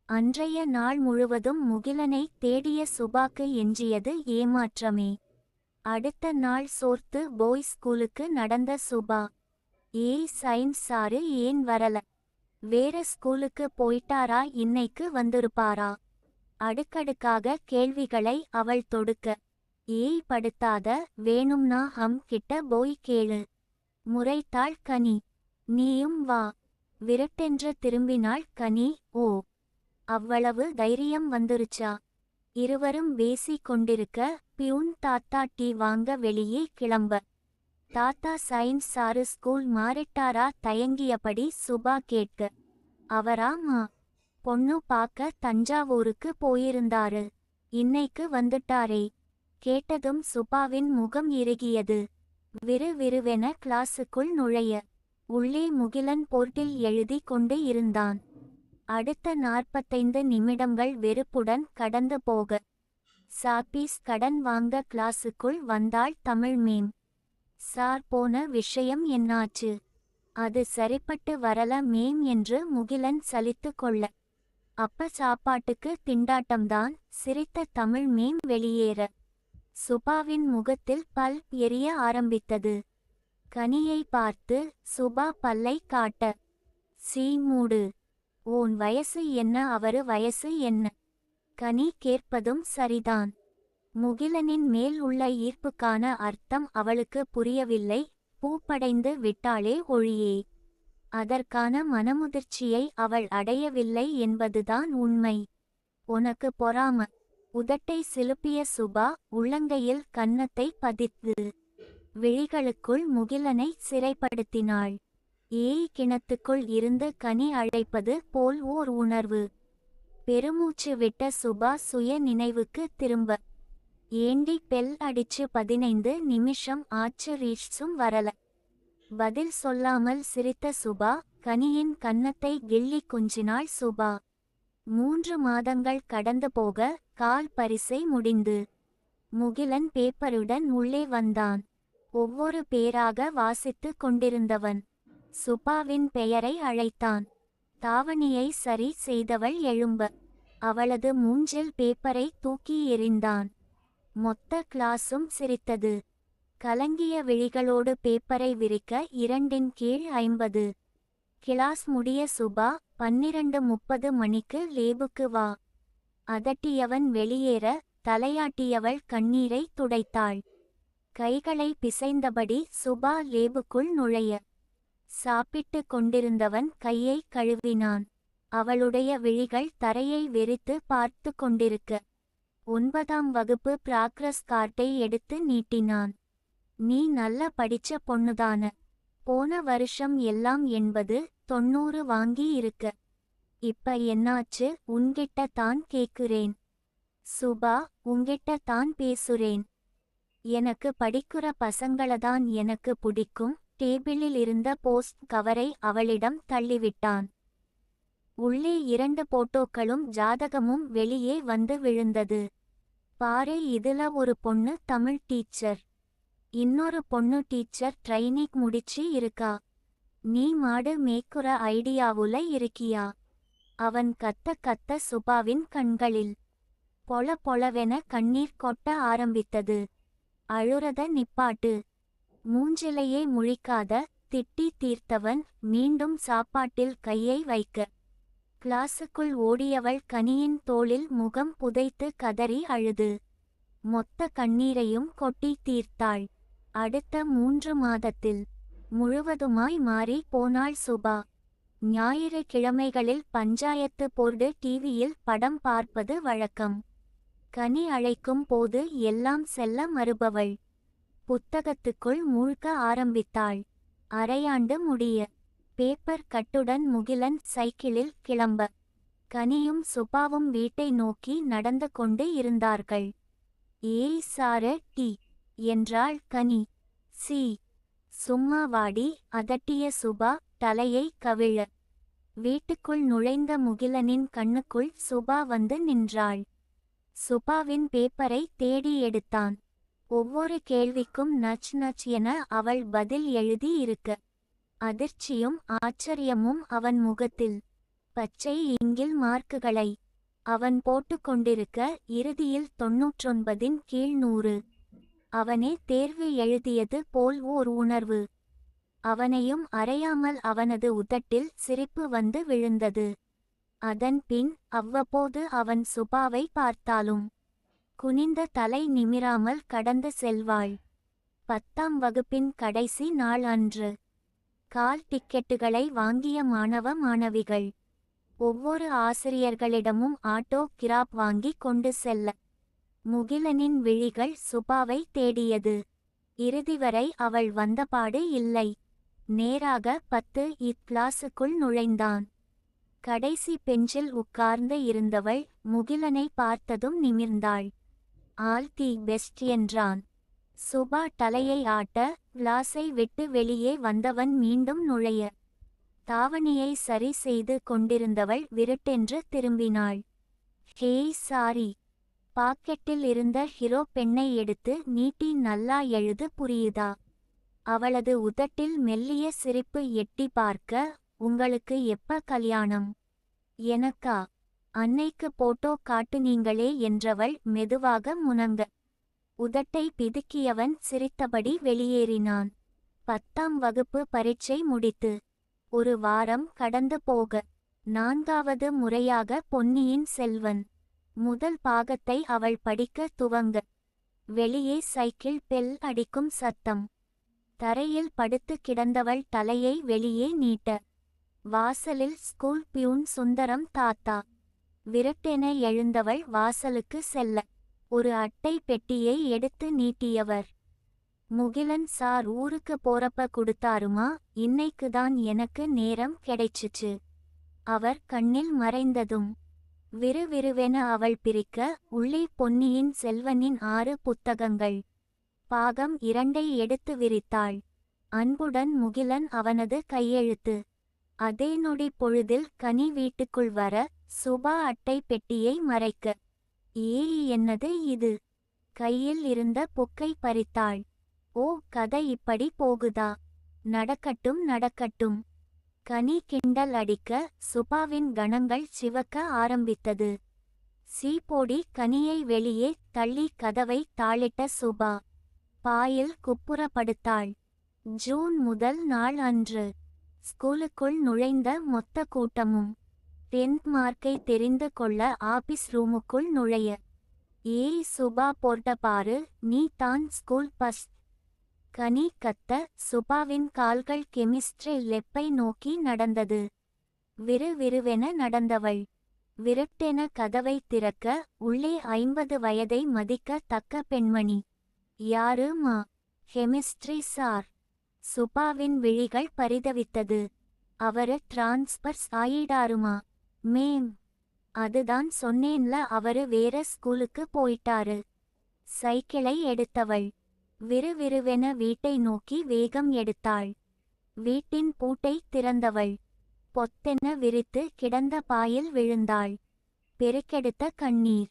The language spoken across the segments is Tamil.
அன்றைய நாள் முழுவதும் முகிலனை தேடிய சுபாக்கு எஞ்சியது ஏமாற்றமே. அடுத்த நாள் சோர்த்து போய் ஸ்கூலுக்கு நடந்த சுபா. ஏய் சயின்ஸ் சாரு ஏன் வரல? வேற ஸ்கூலுக்கு போயிட்டாரா? இன்னைக்கு வந்திருப்பாரா? அடுக்கடுக்காக கேள்விகளை அவள் தொடுக்க. ஏய் படுத்தாத, வேணும்னா கிட்ட போய் கேளு முறைத்தாள் கனி. நீயும் வா விரட்டென்று திரும்பினாள் கனி. ஓ, அவ்வளவு தைரியம் வந்துருச்சா? இருவரும் பேசிக் கொண்டிருக்க பியூன் தாத்தா டீ வாங்க வெளியே கிளம்ப. தாத்தா சயின்ஸ் சாரு ஸ்கூல் மாறிட்டாரா? தயங்கியபடி சுபா கேட்க. அவராமா, பொண்ணு பார்க்க தஞ்சாவூருக்கு போயிருந்தாரு, இன்னைக்கு வந்துட்டாரே. கேட்டதும் சுபாவின் முகம் இறுகியது. விறுவிறுவென கிளாஸுக்குள் நுழைய உள்ளே முகிலன் போர்டில் எழுதி கொண்டு இருந்தான். அடுத்த 45 நிமிடங்கள் வெறுப்புடன் கடந்து போக சாப்பீஸ் கடன் வாங்க கிளாஸுக்குள் வந்தாள் தமிழ் மேம். சார் போன விஷயம் என்னாச்சு? அது சரிப்பட்டு வரல மேம் என்று முகிலன் சலித்து கொள்ள. அப்ப சாப்பாட்டுக்கு திண்டாட்டம்தான். சிரித்த தமிழ் மேம் வெளியேற சுபாவின் முகத்தில் பல் எரிய ஆரம்பித்தது. கனியை பார்த்து சுபா பல்லை காட்ட, சீ மூடு, ஓன் வயசு என்ன அவரு வயசு என்ன? கனி கேட்பதும் சரிதான். முகிலனின் மேல் உள்ள ஈர்ப்புக்கான அர்த்தம் அவளுக்கு புரியவில்லை. பூப்படைந்து விட்டாளே ஒழியே அதற்கான மனமுதிர்ச்சியை அவள் அடையவில்லை என்பதுதான் உண்மை. உனக்கு பொறாம. உதட்டை சிலுப்பிய சுபா உள்ளங்கையில் கன்னத்தை பதித்து விழிகளுக்குள் முகிலனை சிறைப்படுத்தினாள். ஏய் கிணத்துக்குள் இருந்து கனி அழைப்பது போல் ஓர் உணர்வு. பெருமூச்சு விட்ட சுபா சுய நினைவுக்கு திரும்ப. ஏண்டி பெல் அடிச்சு 15 நிமிஷம் ஆச்சு, ரீச்ஸும் வரல. பதில் சொல்லாமல் சிரித்த சுபா கனியின் கன்னத்தை கிள்ளி குஞ்சினாள் சுபா. 3 மாதங்கள் கடந்து போக கால் பரிசை முடிந்து முகிலன் பேப்பருடன் உள்ளே வந்தான். ஒவ்வொரு பேராக வாசித்து கொண்டிருந்தவன் சுபாவின் பெயரை அழைத்தான். தாவணியை சரி செய்தவள் எழும்ப அவளது மூஞ்சில் பேப்பரை தூக்கி எறிந்தான். மொத்த கிளாஸும் சிரித்தது. கலங்கிய விழிகளோடு பேப்பரை விரிக்க 2 கீழ் 50. கிளாஸ் முடிய சுபா 12:30 மணிக்கு லேபுக்கு வா. அதட்டியவன் வெளியேற தலையாட்டியவள் கண்ணீரை துடைத்தாள். கைகளை பிசைந்தபடி சுபா லேபுக்குள் நுழைய சாப்பிட்டு கொண்டிருந்தவன் கையை கழுவினான். அவளுடைய விழிகள் தரையை வெறித்து பார்த்து கொண்டிருக்க 9ஆம் வகுப்பு ப்ராக்ரஸ் கார்டை எடுத்து நீட்டினான். நீ நல்ல படிச்ச பொண்ணுதான. போன வருஷம் எல்லாம் 80, 90 வாங்கி இருக்க. இப்ப என்னாச்சு? உன்கிட்ட தான் கேக்குறேன். சுபா, உன்கிட்ட தான் பேசுறேன். எனக்கு படிக்கிற பசங்களதான் எனக்கு பிடிக்கும். டேபிளில் இருந்த போஸ்ட் கவரை அவளிடம் தள்ளிவிட்டான். உள்ளே 2 போட்டோக்களும் ஜாதகமும் வெளியே வந்து விழுந்தது. பாரு, இதுல ஒரு பொண்ணு தமிழ் டீச்சர், இன்னொரு பொண்ணு டீச்சர் ட்ரைனிங் முடிச்சு இருக்கா. நீ மாடு மேய்க்குற ஐடியாவுல இருக்கியா? அவன் கத்த கத்த சுபாவின் கண்களில் பொல பொலவென கண்ணீர் கொட்ட ஆரம்பித்தது. அழுறத நிப்பாட்டு, மூஞ்சிலையே முழிக்காத. திட்டி தீர்த்தவன் மீண்டும் சாப்பாட்டில் கையை வைக்க கிளாஸுக்குள் ஓடியவள் கனியின் தோளில் முகம் புதைத்து கதறி அழுது மொத்த கண்ணீரையும் கொட்டி தீர்த்தாள். அடுத்த 3 மாதத்தில் முழுவதுமாய் மாறி போனாள் சுபா. ஞாயிறு கிழமைகளில் பஞ்சாயத்து போர்டு டிவியில் படம் பார்ப்பது வழக்கம். கனி அழைக்கும் போது எல்லாம் செல்ல மறுபவள். புத்தகத்துக்குள் மூழ்க ஆரம்பித்தாள். அரையாண்டு முடிய பேப்பர் கட்டுடன் முகிலன் சைக்கிளில் கிளம்ப கனியும் சுபாவும் வீட்டை நோக்கி நடந்து கொண்டு இருந்தார்கள். ஏய் சாரு டீ என்றாள் கனி. சி, சும்மா வாடி, அதட்டிய சுபா தலையை கவிழ. வீட்டுக்குள் நுழைந்த முகிலனின் கண்ணுக்குள் சுபா வந்து நின்றாள். சுபாவின் பேப்பரை தேடி எடுத்தான். ஒவ்வொரு கேள்விக்கும் நச் நச் என அவள் பதில் எழுதி இருக்க அதிர்ச்சியும் ஆச்சரியமும் அவன் முகத்தில். பச்சை இங்கி ரேங்கில் மார்க்குகளை அவன் போட்டு கொண்டிருக்க இறுதியில் 99 கீழ் 100. அவனே தேர்வு எழுதியது போல் ஓர் உணர்வு அவனையும் அறையாமல் அவனது உதட்டில் சிரிப்பு வந்து விழுந்தது. அதன் பின் அவ்வப்போது அவன் சுபாவை பார்த்தாலும் குனிந்த தலை நிமிராமல் கடந்து செல்வாள். 10ஆம் வகுப்பின் கடைசி நாள் அன்று கால் டிக்கெட்டுகளை வாங்கிய மாணவ மாணவிகள் ஒவ்வொரு ஆசிரியர்களிடமும் ஆட்டோ கிராப் வாங்கி கொண்டு செல்ல முகிலனின் விழிகள் சுபாவை தேடியது. இறுதிவரை அவள் வந்தபாடு இல்லை. நேராக 10 கிளாஸுக்குள் நுழைந்தான். கடைசி பெஞ்சில் உட்கார்ந்து இருந்தவள் முகிலனை பார்த்ததும் நிமிர்ந்தாள். ஆல் தி பெஸ்ட் என்றான். சுபா தலையை ஆட்ட கிளாஸை விட்டு வெளியே வந்தவன் மீண்டும் நுழைய தாவணியை சரி செய்து கொண்டிருந்தவள் விருட்டென்று திரும்பினாள். Hey sorry. பாக்கெட்டில் இருந்த ஹீரோ பெண்ணை எடுத்து நீட்டி நல்லா எழுது புரியுதா? அவளது உதட்டில் மெல்லிய சிரிப்பு எட்டி பார்க்க உங்களுக்கு எப்ப கல்யாணம்? எனக்கா? அன்னைக்கு போட்டோ காட்டுனீங்களே என்றவள் மெதுவாக முனங்க உதட்டை பிதுக்கியவன் சிரித்தபடி வெளியேறினான். 10ஆம் வகுப்பு பரீட்சை முடித்து ஒரு வாரம் கடந்து போக 4வது முறையாக பொன்னியின் செல்வன் முதல் பாகத்தை அவள் படிக்க துவங்க வெளியே சைக்கிள் பெல் அடிக்கும் சத்தம். தரையில் படுத்து கிடந்தவள் தலையை வெளியே நீட்ட வாசலில் ஸ்கூல் பியூன் சுந்தரம் தாத்தா. விரட்டென எழுந்தவள் வாசலுக்கு செல்ல ஒரு அட்டை பெட்டியை எடுத்து நீட்டியவர். முகிலன் சார் ஊருக்கு போறப்ப குடுத்தாருமா, இன்னைக்குதான் எனக்கு நேரம் கிடைச்சிச்சு. அவர் கண்ணில் மறைந்ததும் விறுவிறுவென அவள் பிரிக்க உள்ளே பொன்னியின் செல்வனின் 6 புத்தகங்கள். பாகம் 2 எடுத்து விரித்தாள். அன்புடன் முகிலன் அவனது கையெழுத்து. அதே நொடி பொழுதில் கனி வீட்டுக்குள் வர சுபா அட்டை பெட்டியை மறைக்க ஏய் என்னது இது? கையில் இருந்த புக்கை பறித்தாள். ஓ கதை இப்படி போகுதா? நடக்கட்டும் நடக்கட்டும். கனி கிண்டல் அடிக்க சுபாவின் கணங்கள் சிவக்க ஆரம்பித்தது. சீப்போடி கனியை வெளியே தள்ளி கதவை தாளிட்ட சுபா பாயில் குப்புற படுத்தாள். ஜூன் முதல் நாள் அன்று ஸ்கூலுக்குள் நுழைந்த மொத்த கூட்டமும் 10th மார்க்கை தெரிந்து கொள்ள ஆபீஸ் ரூமுக்குள் நுழைய ஏய் சுபா போர்ட்ட பாரு, நீ தான் ஸ்கூல் ஃபர்ஸ்ட். கனி கத்த சுபாவின் கால்கள் கெமிஸ்ட்ரி லெப்பை நோக்கி நடந்தது. விறுவிறுவென நடந்தவள் விரட்டென கதவை திறக்க உள்ளே 50 வயதை மதிக்க தக்க பெண்மணி. யாரு மா? Chemistry sir. சுபாவின் விழிகள் பரிதவித்தது. அவரு டிரான்ஸ்பர்ஸ் ஆயிடாருமா? மேம். அதுதான் சொன்னேன்ல, அவரு வேற ஸ்கூலுக்கு போயிட்டாரு. சைக்கிளை எடுத்தவள் விறுவிறுவென வீட்டை நோக்கி வேகம் எடுத்தாள். வீட்டின் பூட்டை திறந்தவள் பொத்தென விரித்து கிடந்த பாயில் விழுந்தாள். பெருக்கெடுத்த கண்ணீர்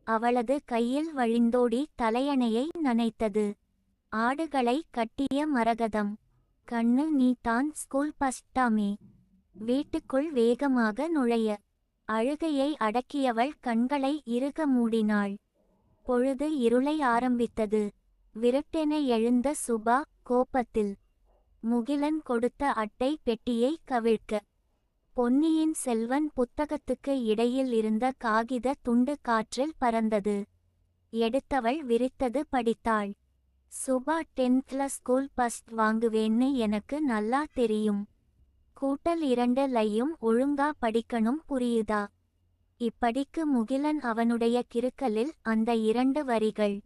அவளது கையில் வழிந்தோடி தலையணையை நனைத்தது. ஆடுகளை கட்டிய மரகதம். கண்ணு, நீ தான் ஸ்கூல் ஃபர்ஸ்டாமே. வீட்டுக்குள் வேகமாக நுழைய அழுகையை அடக்கியவள் கண்களை இறுக மூடினாள். பொழுது இருளை ஆரம்பித்தது. விரட்டென எழுந்த சுபா கோபத்தில் முகிலன் கொடுத்த அட்டை பெட்டியை கவிழ்க்க பொன்னியின் செல்வன் புத்தகத்துக்கு இடையில் இருந்த காகித துண்டு காற்றில் பறந்தது. எடுத்தவள் விரித்தது படித்தாள். சுபா 10th ஸ்கூல் ஃபர்ஸ்ட் வாங்குவேன்னு எனக்கு நல்லா தெரியும். கூட்டல் 2 லையும் ஒழுங்கா படிக்கணும் புரியுதா? இப்படிக்கு முகிலன் அவனுடைய கிறுக்கலில் அந்த 2 வரிகள்